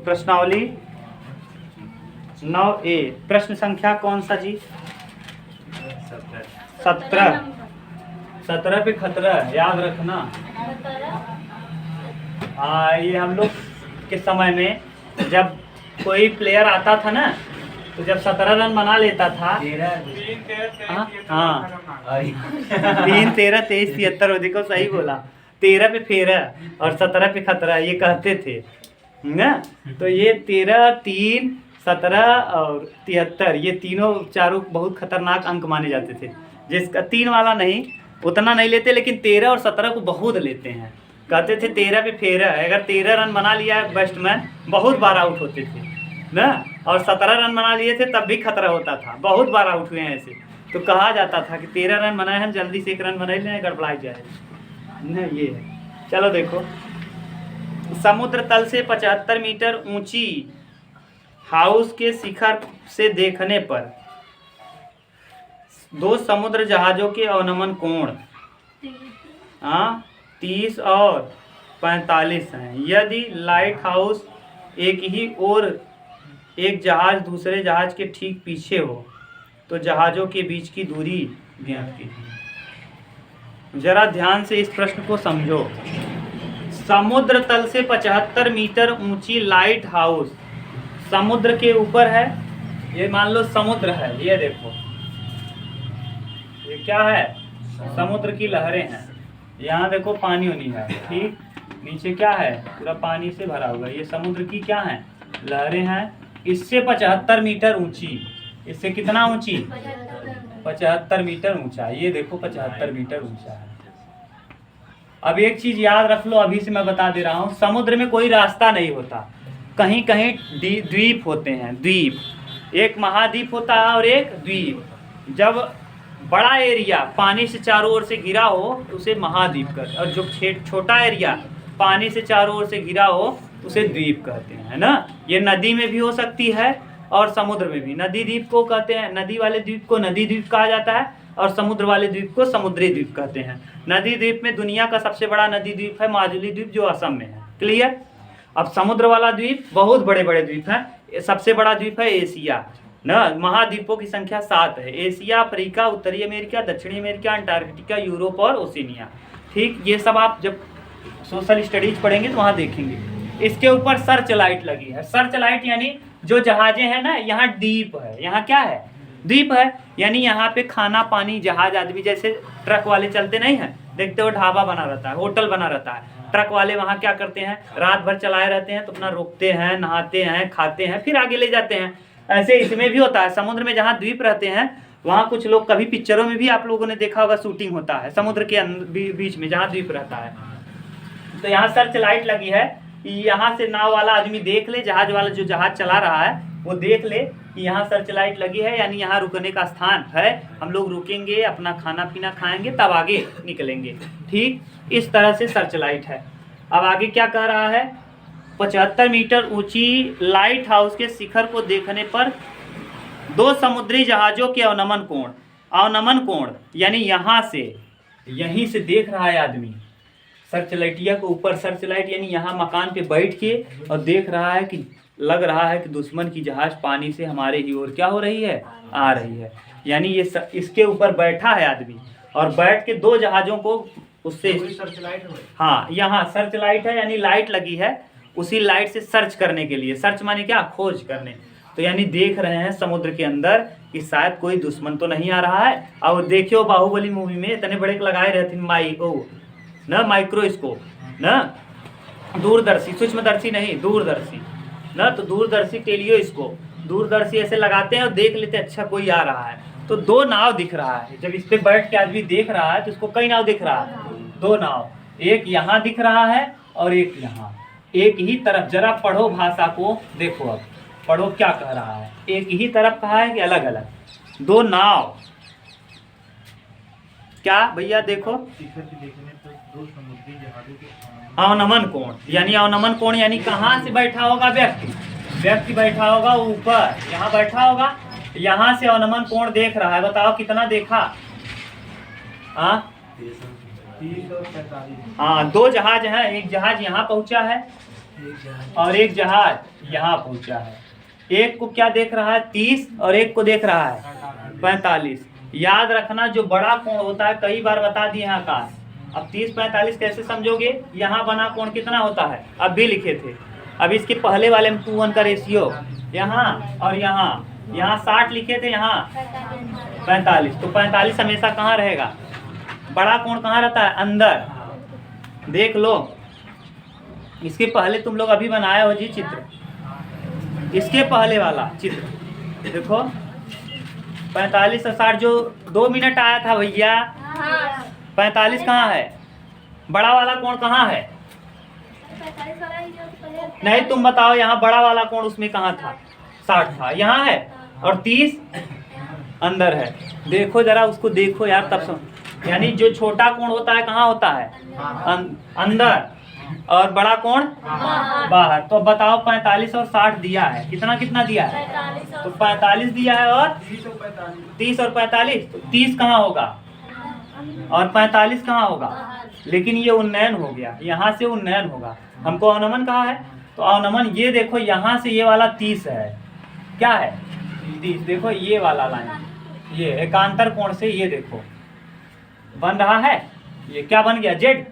प्रश्नावली 9A प्रश्न संख्या कौन सा जी? 17। 17 पे खतरा है, याद रखना। ये हम लोग के समय में जब कोई प्लेयर आता था ना, तो जब 17 रन बना लेता था, 3 13 23 73, देखो सही बोला, 13 पे फेरा और 17 पे खतरा, ये कहते थे ना। तो ये 13 3 17 और 73, ये तीनों चारों बहुत खतरनाक अंक माने जाते थे। जिसका 3 वाला नहीं, उतना नहीं लेते, लेकिन 13 और 17 को बहुत लेते हैं। कहते थे 13 पे फेरा है, अगर 13 रन बना लिया बैट्समैन बहुत बार आउट होते थे ना, और 17 रन बना लिए थे तब भी खतरा होता था, बहुत बार आउट हुए हैं ऐसे। तो कहा जाता था कि 13 रन बनाए हैं, जल्दी से 1 रन बना लें, गड़बड़ा जाए ना। ये है। चलो देखो, समुद्र तल से 75 मीटर ऊंची हाउस के शिखर से देखने पर 2 समुद्र जहाजों के अवनमन कोण 30 और 45 हैं। यदि लाइट हाउस एक ही ओर, एक जहाज दूसरे जहाज के ठीक पीछे हो, तो जहाजों के बीच की दूरी ज्ञात कीजिए। जरा ध्यान से इस प्रश्न को समझो। समुद्र तल से 75 मीटर ऊंची लाइट हाउस समुद्र के ऊपर है। ये मान लो समुद्र है, ये देखो, ये क्या है? समुद्र की लहरें हैं। यहाँ देखो पानी होनी है, ठीक, नीचे क्या है? पूरा पानी से भरा हुआ। ये समुद्र की क्या है? लहरें हैं। इससे 75 मीटर ऊंची, इससे कितना ऊंची? 75 मीटर ऊंचा। ये देखो 75 मीटर ऊंचा है। अब एक चीज याद रख लो, अभी से मैं बता दे रहा हूँ, समुद्र में कोई रास्ता नहीं होता, कहीं कहीं द्वीप होते हैं। द्वीप, एक महाद्वीप होता है और एक द्वीप। जब बड़ा एरिया पानी से चारों ओर से घिरा हो तो उसे महाद्वीप कहते हैं, और जो छोटा एरिया पानी से चारों ओर से घिरा हो उसे द्वीप कहते हैं, है ना। ये नदी में भी हो सकती है और समुद्र में भी। नदी द्वीप को कहते हैं, नदी वाले द्वीप को नदी द्वीप कहा जाता है, और समुद्र वाले द्वीप को समुद्री द्वीप कहते हैं। नदी द्वीप में दुनिया का सबसे बड़ा नदी द्वीप है माजुली द्वीप, जो असम में है। क्लियर। अब समुद्र वाला द्वीप बहुत बड़े बड़े द्वीप हैं। सबसे बड़ा द्वीप है एशिया ना। महाद्वीपों की संख्या 7 है। एशिया, अफ्रीका, उत्तरी अमेरिका, दक्षिणी अमेरिका, अंटार्कटिका, यूरोप और ओशिनिया। ठीक, ये सब आप जब सोशल स्टडीज पढ़ेंगे तो वहाँ देखेंगे। इसके ऊपर सर्च लाइट लगी है। सर्च लाइट यानी जो जहाजें हैं ना, यहाँ द्वीप है, यहाँ क्या है? द्वीप है। यानी यहाँ पे खाना पानी, जहाज आदमी जैसे ट्रक वाले चलते नहीं हैं, देखते हो ढाबा बना रहता है, होटल बना रहता है। ट्रक वाले वहाँ क्या करते हैं? रात भर चलाए रहते हैं, तो अपना रोकते हैं, नहाते हैं, खाते हैं, फिर आगे ले जाते हैं। ऐसे इसमें भी होता है। समुद्र में जहाँ द्वीप रहते हैं वहाँ कुछ लोग, कभी पिक्चरों में भी आप लोगों ने देखा होगा, शूटिंग होता है समुद्र के बीच में जहाँ द्वीप रहता है। तो यहाँ सर्च लाइट लगी है कि यहाँ से नाव वाला आदमी देख ले, जहाज वाला जो जहाज चला रहा है वो देख ले कि यहाँ सर्च लाइट लगी है, यानी यहाँ रुकने का स्थान है। हम लोग रुकेंगे, अपना खाना पीना खाएंगे, तब आगे निकलेंगे। ठीक, इस तरह से सर्च लाइट है। अब आगे क्या कह रहा है? 75 मीटर ऊंची लाइट हाउस के शिखर को देखने पर 2 समुद्री जहाजों के अवनमन कोण, अवनमन कोण यानी यहाँ से, यहीं से देख रहा है आदमी सर्च लाइटिया को ऊपर। सर्च लाइट यानी यहाँ मकान पे बैठ के और देख रहा है कि लग रहा है कि दुश्मन की जहाज पानी से हमारे ही ओर क्या हो रही है? आ रही है। यानी ये इसके ऊपर बैठा है आदमी, और बैठ के 2 जहाजों को उससे, सर्च लाइट है। हाँ, यहाँ सर्च लाइट है, यानी लाइट लगी है, उसी लाइट से सर्च करने के लिए। सर्च माने क्या? खोज करने। तो यानी देख रहे हैं समुद्र के अंदर कि शायद कोई दुश्मन तो नहीं आ रहा है। और देखियो बाहुबली मूवी में इतने बड़े लगाए रहते ना माइक्रोस्कोप ना, दूरदर्शी, सूक्ष्मदर्शी नहीं, दूरदर्शी ना। तो दूरदर्शी टेलियोस्कोप, दूरदर्शी ऐसे लगाते हैं और देख लेते हैं अच्छा कोई आ रहा है। तो 2 नाव दिख रहा है। जब इस पे बैठ के आदमी देख रहा है तो इसको कई नाव दिख रहा है? 2 नाव, एक यहाँ दिख रहा है और एक यहाँ, एक ही तरफ। जरा पढ़ो भाषा को, देखो अब पढ़ो क्या कह रहा है। एक ही तरफ कहा है कि अलग अलग? 2 नाव। क्या भैया देखो, अवनमन कोण, यानी अवनमन कोण यानी कहाँ से बैठा होगा व्यक्ति? व्यक्ति बैठा होगा ऊपर, यहाँ बैठा होगा, यहाँ से अवनमन कोण देख रहा है। बताओ कितना देखा? 30 और 45। हाँ, 2 जहाज हैं। एक जहाज यहाँ पहुँचा है, और एक जहाज यहाँ पहुंचा है। एक को क्या देख रहा है 30 और एक को देख रहा है 45। याद रखना जो बड़ा कोण होता है, कई बार बता दिए हैं आकाश। अब 30-45 कैसे समझोगे? यहाँ बना कोण कितना होता है अब भी लिखे थे। अब इसके पहले वाले में 2:1 का रेशियो, यहाँ और यहाँ 60 लिखे थे, यहाँ 45। तो 45 हमेशा कहाँ रहेगा? बड़ा कोण कहाँ रहता है? अंदर। देख लो, इसके पहले तुम लोग अभी बनाए हो जी चित्र, इसके पहले वाला चित्र देखो, 45 और 60 जो 2 मिनट आया था भैया, 45 कहाँ है? बड़ा वाला कोण कहाँ है? नहीं तुम बताओ, यहाँ बड़ा वाला कोण उसमें कहाँ था? 60 था, यहाँ है, और 30 अंदर है। देखो जरा उसको देखो यार, तब समझ। यानी जो छोटा कोण होता है कहाँ होता है? अंदर, और बड़ा कोण बाहर। तो बताओ 45 और 60 दिया है, कितना कितना दिया है? तो 45 दिया है, और 30 और 45, तो 30 कहाँ होगा और 45 कहाँ होगा? लेकिन ये उन्नयन हो गया, यहाँ से उन्नयन होगा। हमको अवनमन कहा है, तो अवनमन ये देखो, यहाँ से ये वाला 30 है, क्या है 30। देखो ये वाला लाइन, ये एकांतर कोण से ये देखो बन रहा है, ये क्या बन गया? जेड।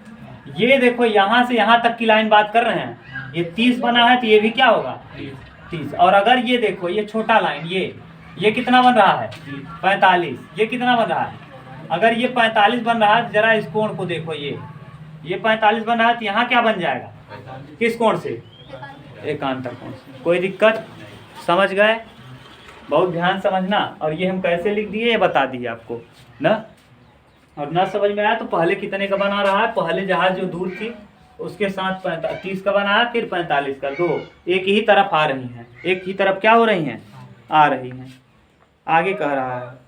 ये देखो यहाँ से यहाँ तक की लाइन बात कर रहे हैं, ये 30 बना है, तो ये भी क्या होगा? 30। और अगर ये देखो, ये छोटा लाइन, ये कितना बन रहा है? 45। ये कितना बन रहा है? अगर ये 45 बन रहा है, जरा इस कोण को देखो, ये 45 बन रहा है, तो यहाँ क्या बन जाएगा? किस कोण से? एकांतर कोण से। कोई दिक्कत? समझ गए? बहुत ध्यान समझना। और ये हम कैसे लिख दिए ये बता दिए आपको ना। और ना समझ में आया तो पहले कितने का बना रहा है? पहले जहाज जो दूर थी उसके साथ 30 का बनाया, फिर 45 का। दो एक ही तरफ आ रही हैं, एक ही तरफ क्या हो रही हैं? आ रही हैं। आगे कह रहा है,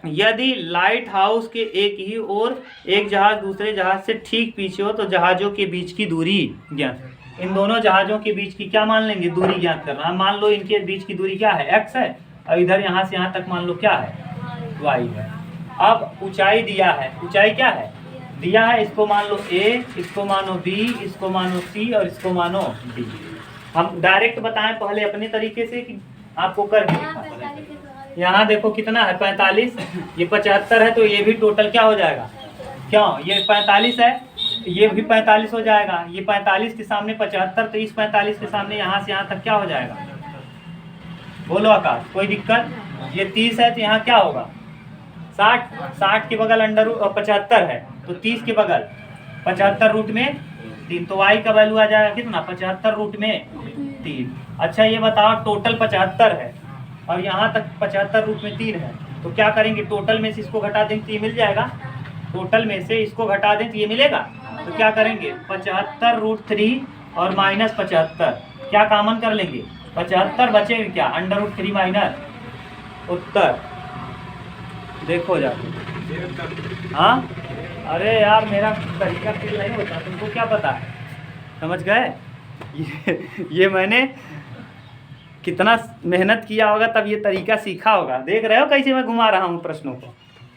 यदि लाइट हाउस के एक ही ओर एक जहाज दूसरे जहाज से ठीक पीछे हो तो जहाजों के बीच की दूरी ज्ञात। इन दोनों जहाजों के बीच की क्या मान लेंगे? दूरी ज्ञात करना है। मान लो इनके बीच की दूरी क्या है? x है, और इधर यहाँ से यहाँ तक मान लो क्या है? y है। अब ऊंचाई दिया है, ऊंचाई क्या है? दिया है, इसको मान लो a, इसको मानो b, इसको मानो c और इसको मानो d। हम डायरेक्ट बताएं पहले अपने तरीके से कि आपको कर यहाँ देखो कितना है? 45। ये 75 है, तो ये भी टोटल क्या हो जाएगा? क्यों? ये 45 है, ये भी 45 हो जाएगा। ये 45 के सामने 75, तो इस 45 के सामने यहाँ से यहाँ तक क्या हो जाएगा? बोलो आकाश, कोई दिक्कत? ये 30 है, तो यहाँ क्या होगा? 60 के बगल अंडर 75 है, तो 30 के बगल 75 रूट में 3, तो y का वैल्यू आ जाएगा कितना? 75 रूट में 3। अच्छा ये बताओ, टोटल 75 है और यहाँ तक 75 रूट में 3 है, तो क्या करेंगे? टोटल में से इसको घटा देंगे तो ये मिल जाएगा। टोटल में से इसको घटा दें तो ये मिलेगा। तो क्या करेंगे? 75 रूट 3 और माइनस 75, क्या कॉमन कर लेंगे? 75 बचेगा क्या? अंडर रूट 3 माइनस उत्तर। देखो जाके। हाँ अरे यार मेरा तरीका फिर नहीं होता, तुमको क्या पता है? समझ गए? ये मैंने कितना मेहनत किया होगा तब ये तरीका सीखा होगा। देख रहे हो कैसे मैं घुमा रहा हूँ प्रश्नों को?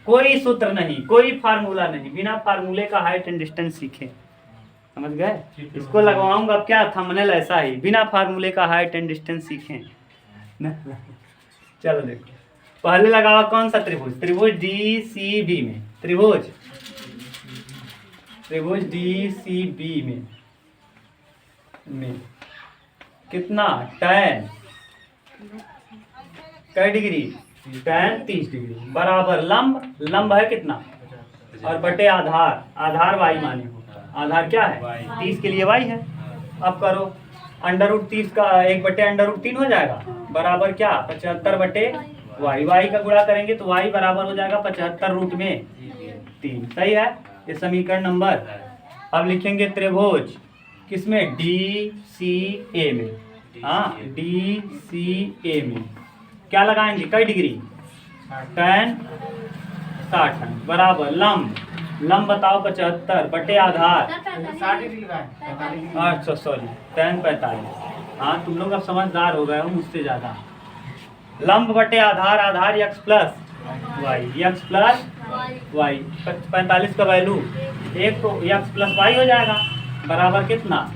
कोई सूत्र नहीं, कोई फार्मूला नहीं, बिना फार्मूले का हाइट एंड डिस्टेंस सीखे। समझ गए? इसको लगवाऊंगा क्या थंबनेल ऐसा ही, बिना फार्मूले का हाइट एंड डिस्टेंस सीखें। चलो देखो, पहले लगावा कौन सा त्रिभुज? त्रिभुज DCB में, त्रिभुज DCB में कितना tan कै डिग्री? tan 30 डिग्री बराबर लंब है कितना? और बटे आधार, आधार y माने हो। आधार क्या है? 30 के लिए y है। अब करो, अंडर रूट 30 का 1 बटे अंडर रूट 3 हो जाएगा, बराबर क्या? 75 बटे y का गुणा करेंगे तो y बराबर हो जाएगा 75 रूट में 3। सही है? ये समीकरण नंबर। अब लिखेंगे त्रिभुज किसमें? DCA में। हाँ DCA में क्या लगाएंगे? कई डिग्री? tan 60 बराबर लंब बताओ 75 बटे आधार 60 डिग्री लगाए। अच्छा सॉरी, tan 45। हाँ तुम लोग अब समझदार हो गए हो मुझसे ज़्यादा। लंब बटे आधार, आधार x प्लस y 45 का वैल्यू 1 तो x प्लस y हो जाएगा, बराबर कितना?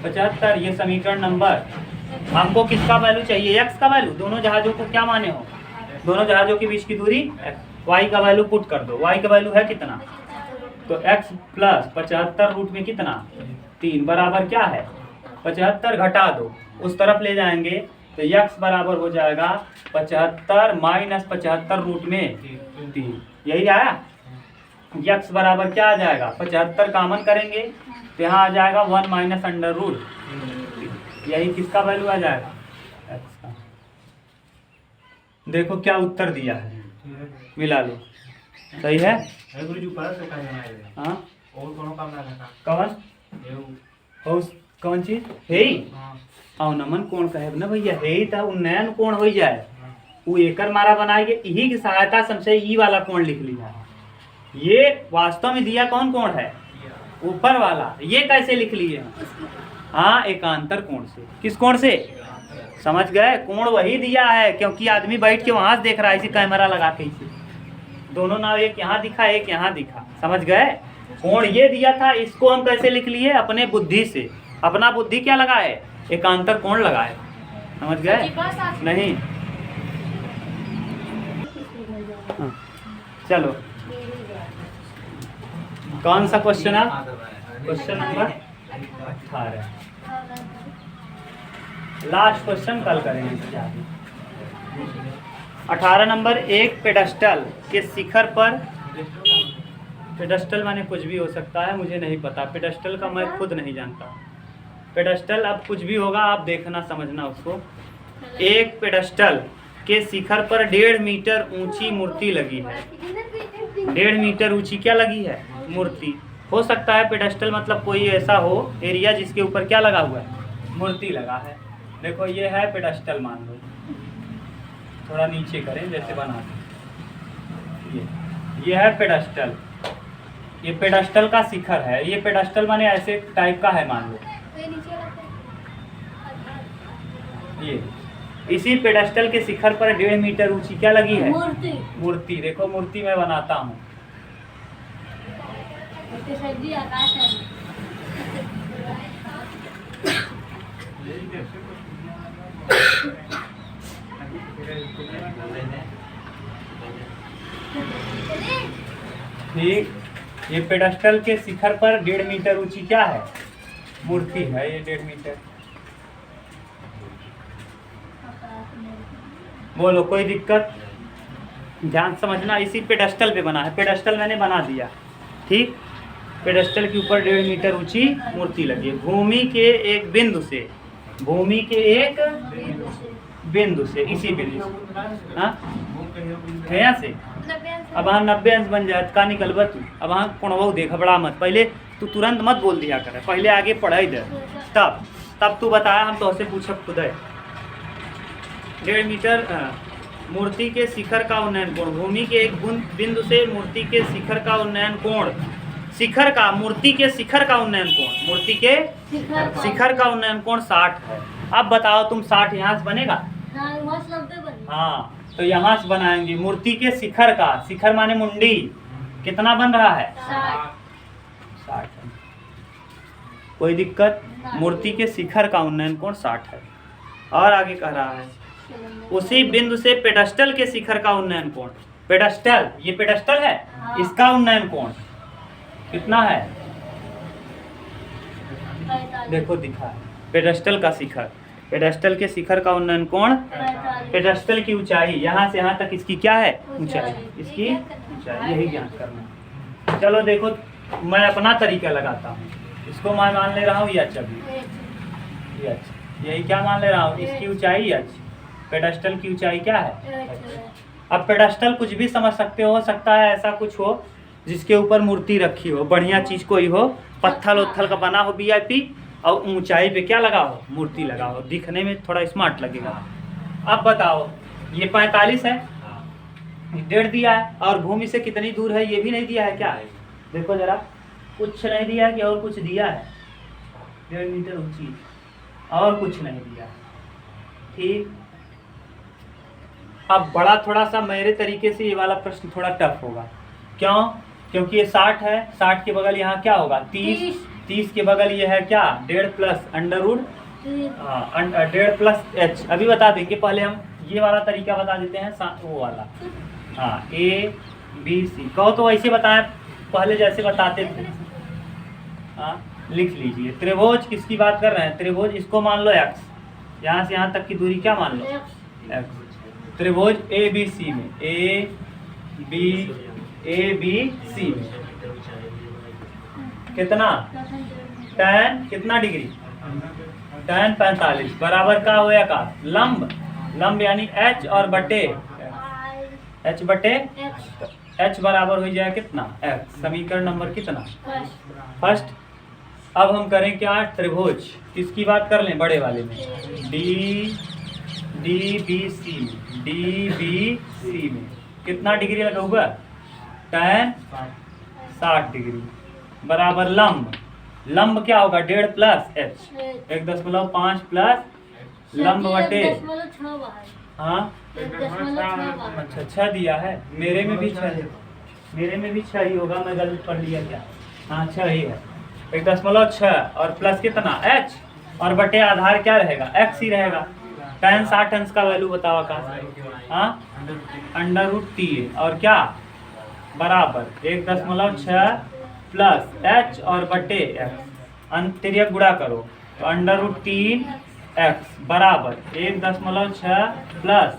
75। ये समीकरण नंबर, हमको किसका वैल्यू चाहिए, x का वैल्यू। दोनों जहाजों को क्या माने हो, दोनों जहाजों के बीच की दूरी x। y का वैल्यू पुट कर दो, y का वैल्यू है कितना, तो x प्लस 75 रूट में कितना 3 बराबर क्या है 75, घटा दो उस तरफ ले जाएंगे तो x बराबर हो जाएगा 75 माइनस 75 रूट में 3। यही आया। x बराबर क्या आ जाएगा 75 कॉमन करेंगे तो यहाँ आ जाएगा 1 माइनस अंडर रूट। यही किसका वैल्यू आ जाएगा x का। देखो क्या उत्तर दिया है, मिला लो। सही है। गुरुजी ऊपर से का जाना है। हाँ और कोनो काम ना था कौन हो, कौन चीज हे औ नमन कोण कहे ना भैया, हे त उन्नयन कोण हो जाए वो एकर मारा बनाएंगे, यही की सहायता से हमसे ई वाला कोण लिख लिया। ये वास्तव में दिया कौन कोण है, ऊपर वाला। ये कैसे लिख लिए, हाँ एकांतर कोण से। किस कोण से, समझ गए, कोण वही दिया है क्योंकि आदमी बैठ के वहां से देख रहा है इसे कैमरा लगा के इसे। दोनों नाव एक यहाँ दिखा एक यहाँ दिखा, समझ गए। कोण ये दिया था, इसको हम कैसे लिख लिए अपने बुद्धि से। अपना बुद्धि क्या लगाए, एकांतर कोण लगाए, समझ गए। नहीं हाँ, चलो कौन सा क्वेश्चन है, क्वेश्चन नंबर 18। लास्ट क्वेश्चन कल करेंगे। 18 नंबर, एक पेडस्टल के शिखर पर, पेडस्टल माने कुछ भी हो सकता है, मुझे नहीं पता पेडस्टल का, मैं खुद नहीं जानता। पेडस्टल अब कुछ भी होगा, आप देखना समझना उसको। एक पेडस्टल के शिखर पर 1.5 मीटर ऊंची मूर्ति लगी है। 1.5 मीटर ऊंची क्या लगी है, मूर्ति। हो सकता है पेडस्टल मतलब कोई ऐसा हो एरिया जिसके ऊपर क्या लगा हुआ है, मूर्ति लगा है। देखो ये है पेडस्टल, मान लो थोड़ा नीचे करें जैसे बना, ये है पेडस्टल, ये पेडस्टल का शिखर है। ये पेडस्टल माने ऐसे टाइप का है, मान लो ये। इसी पेडस्टल के शिखर पर 1.5 मीटर ऊंची क्या लगी है, मूर्ति। देखो मूर्ति मैं बनाता हूँ, ठीक। ये पेडस्टल के शिखर पर 1.5 मीटर ऊंची क्या है, मूर्ति है। ये 1.5 मीटर, बोलो कोई दिक्कत, ध्यान समझना। इसी पेडस्टल पे बना है, पेडस्टल मैंने बना दिया, ठीक। पेडस्टल के ऊपर 1.5 मीटर ऊंची मूर्ति लगी है। भूमि के एक बिंदु से, भूमि के एक बिंदु से, इसी बिंदु से, हाँ यहाँ से अब हाँ 90 अंश बन जाए का निकलबा तू। अब हाँ कोणवा देख, घबरा मत, पहले तू तुरंत मत बोल दिया करे, पहले आगे पढ़ाई दे, तब तू बताया, हम तो से पूछब खुद है। 1.5 मीटर मूर्ति के शिखर का उन्नयन कोण, भूमि के एक बिंदु से मूर्ति के शिखर का उन्नयन कोण, शिखर का, मूर्ति के शिखर का उन्नयन कोण, मूर्ति के शिखर का उन्नयन कोण 60 है। अब बताओ तुम 60 यहाँ से बनेगा, हाँ तो यहाँ से बनाएंगे मूर्ति के शिखर का, शिखर माने मुंडी, कितना बन रहा है 60। कोई दिक्कत, मूर्ति के शिखर का उन्नयन कोण 60 है। और आगे कह रहा है उसी बिंदु से पेडस्टल के शिखर का उन्नयन कोण, पेडस्टल, ये पेडस्टल है, इसका उन्नयन कोण कितना है, देखो दिखा है, पेडस्टल का शिखर, पेडस्टल के शिखर का उन्नयन कोण, पेडस्टल की ऊंचाई यहाँ से यहाँ तक इसकी क्या है, ऊंचाई, इसकी ऊंचाई, यही ज्ञान करना। चलो देखो मैं अपना तरीका लगाता हूँ, इसको मैं मान ले रहा हूँ यच, अभी यही क्या मान ले रहा हूँ, इसकी ऊंचाई यच, पेडस्टल की ऊंचाई क्या है। अब पेडस्टल कुछ भी समझ सकते हो सकता है ऐसा कुछ हो जिसके ऊपर मूर्ति रखी हो, बढ़िया चीज कोई हो, पत्थर उत्थल का बना हो VIP, और ऊंचाई पे क्या लगा हो, मूर्ति लगा हो, दिखने में थोड़ा स्मार्ट लगेगा। अब बताओ ये 45 है, 1.5 दिया है, और भूमि से कितनी दूर है ये भी नहीं दिया है क्या, देखो जरा, कुछ नहीं दिया है कि और कुछ दिया है, 1.5 मीटर ऊंची, और कुछ नहीं दिया, ठीक। अब बड़ा थोड़ा सा मेरे तरीके से ये वाला प्रश्न थोड़ा टफ होगा, क्यों, क्योंकि ये 60 है, 60 के बगल यहाँ क्या होगा 30, 30 के बगल ये है क्या 1.5 plus under root 1.5 plus H. अभी बता देंगे, पहले हम ये वाला तरीका बता देते हैं, वो वाला। हाँ ए बी सी कहो तो वैसे बताएं पहले जैसे बताते थे। हाँ लिख लीजिए। त्रिभुज किसकी बात कर रहे हैं? त्रिभुज इसको मान लो x, यहाँ से यहाँ तक की दूरी क्या मान लो x। त्रिभुज ए बी सी में ए बी सी में कितना tan कितना डिग्री tan 45 बराबर का होया का लंब यानी h और बटे h बराबर हो जाए कितना x। समीकरण नंबर कितना फर्स्ट। अब हम करें क्या त्रिभुज किसकी बात कर लें बड़े वाले में डी बी सी में कितना डिग्री लगा हुआ tan 60 डिग्री बराबर लंब क्या होगा 1.5 प्लस h 1.5 प्लस लंब बटे हाँ अच्छा 6 दिया है, मेरे में भी 6 है, मेरे में भी 6 ही होगा, मैं गलत पढ़ लिया क्या। हाँ 6 ही है 1.6 और प्लस कितना h और बटे आधार क्या रहेगा x ही रहेगा। tan 60 अंश का वैल्यू बताओ का हाँ अंडर रूट 3 और क्या बराबर 1.6 प्लस h और बटे x अंतरिक गुणा करो तो अंडर रूट 3x बराबर 1.6 प्लस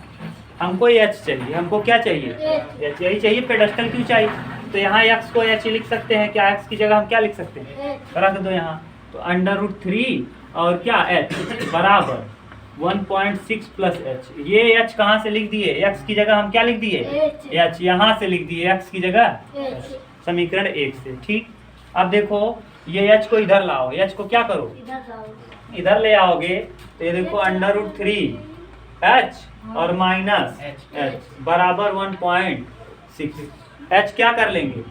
हमको h चाहिए, हमको क्या चाहिए h यही चाहिए, पेडस्टल क्यों चाहिए। तो यहाँ x को h लिख सकते हैं क्या, x की जगह हम क्या लिख सकते हैं रख दो यहाँ, तो अंडर रूट 3 और क्या h बराबर 1.6 प्लस h। ये h कहाँ से लिख दिए, x की जगह हम क्या लिख दिए h, यहाँ से लिख दिए x की जगह समीकरण 1 से। ठीक, अब देखो ये h को इधर लाओ, h को क्या करो इधर ले आओगे तो ये देखो अंडर रूट 3 और माइनस h बराबर 1.6। h क्या कर लेंगे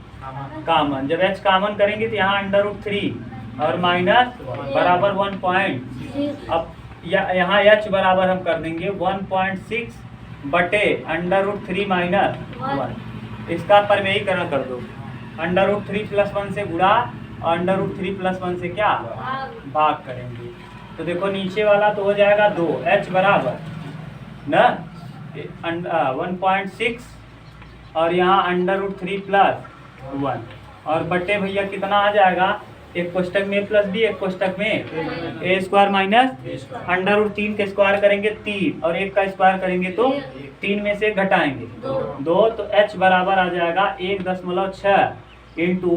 कॉमन, जब h कॉमन करेंगे तो यहाँ अंडर रूट 3 और माइनस बराबर 1.6। अब यहाँ h बराबर हम कर देंगे 1.6 बटे अंडर रूट 3 माइनस 1। इसका परमेयीकरण कर दो, अंडर रूट 3 प्लस 1 से गुणा और अंडर रूट 3 प्लस 1 से क्या भाग करेंगे। तो देखो नीचे वाला तो हो जाएगा 2 h बराबर ना 1.6 और यहाँ अंडर रूट 3 प्लस 1 और बटे भैया कितना आ जाएगा, एक कोष्टक में प्लस बी एक कोष्टक में ए स्क्वायर माइनस अंडर रूट 3 का स्क्वायर करेंगे 3 और 1 का स्क्वायर करेंगे तो 3 में से घटाएंगे 2 तो h बराबर आ जाएगा 1.6 into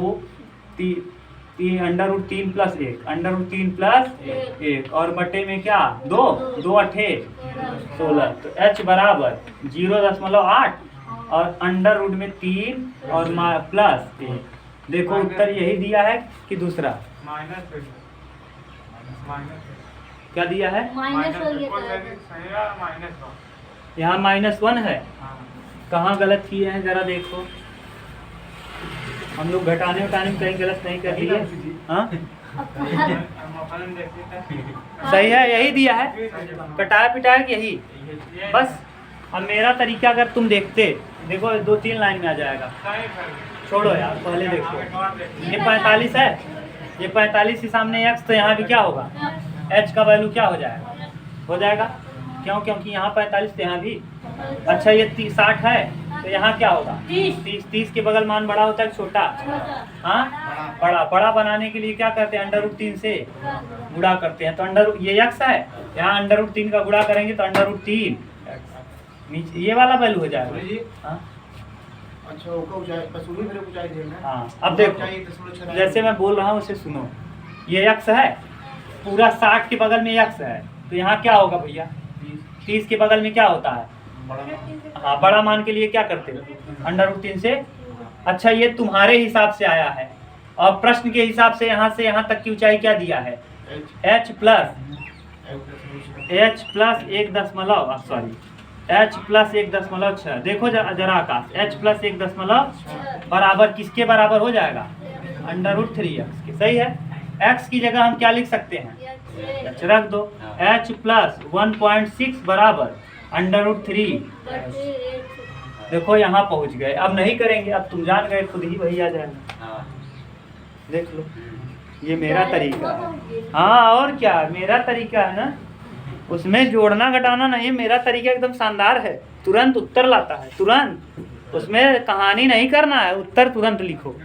under root 3 plus 1 under root 3 plus 1 और बटे में क्या 2 8 16 तो h बराबर 0.8 और अंडर रूट में 3 और प्लस 1। देखो उत्तर यही दिया है कि दूसरा क्या दिया है, यहाँ -1 है। कहाँ गलत किए हैं जरा देखो, हम लोग घटाने उठाने में कहीं गलत नहीं कर लिए। हाँ सही है, यही दिया है, कटाया पिटाया यही बस। अब मेरा तरीका अगर तुम देखते, देखो 2-3 लाइन में आ जाएगा, छोड़ो यार पहले देखो। ये 45 है, ये 45 के सामने x तो यहाँ भी क्या होगा h का वैल्यू क्या हो जाएगा क्यों, क्योंकि यहाँ 45 तो यहाँ भी। अच्छा ये 60 है तो यहाँ क्या होगा 30 के बगल मान बड़ा होता है छोटा। हाँ बड़ा बनाने के लिए क्या करते हैं अंडर रूट 3 से गुणा करते हैं, तो अंडर ये x है, यहाँ अंडर रूट 3 का गुणा करेंगे तो अंडर रूट 3 नीचे ये वाला वैल्यू हो जाएगा। हाँ अब देखो जैसे मैं बोल रहा हूँ उसे सुनो, ये x है पूरा 60 के बगल में x है तो यहाँ क्या होगा भैया 30 के बगल में क्या होता है। हाँ बड़ा मान के लिए क्या करते हो अंडर रूट 3 से। अच्छा ये तुम्हारे हिसाब से आया है और प्रश्न के हिसाब से यहाँ तक की ऊंचाई क्या दिया है h प्लस 1.6। देखो जरा आकाश h प्लस 1 बराबर किसके बराबर हो जाएगा अंडर रूट 3x के। सही है, x की जगह हम क्या लिख सकते हैं h रख दो, h प्लस 1.6 बराबर अंडर रूट 3। देखो यहाँ पहुँच गए, अब नहीं करेंगे, अब तुम जान गए खुद ही वही आ जाएगा। देख लो ये मेरा तरीका है। हाँ और क्या, मेरा तरीका है ना, उसमें जोड़ना घटाना नहीं, मेरा तरीका एकदम शानदार है, तुरंत उत्तर लाता है, तुरंत। उसमें कहानी नहीं करना है, उत्तर तुरंत लिखो,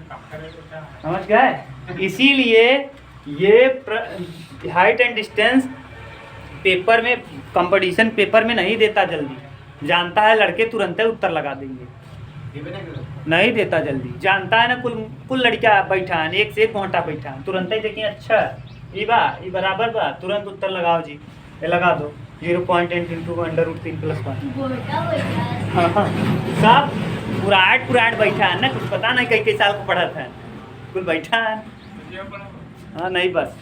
समझ गए। इसीलिए ये हाइट एंड डिस्टेंस पेपर में, कंपटीशन पेपर में नहीं देता जल्दी, जानता है लड़के तुरंत उत्तर लगा देंगे, नहीं देता जल्दी, जानता है ना। कुल लड़का बैठा है, एक से एक घंटा बैठा है, तुरंत ही देखिए अच्छा ये बराबर बा, तुरंत उत्तर लगाओ जी, ये लगा दो 0.8 इंटू √3 + 1। सब पुराट बैठा है ना, कुछ पता नहीं कई साल को पढ़ा था, कुल बैठा है। हाँ नहीं बस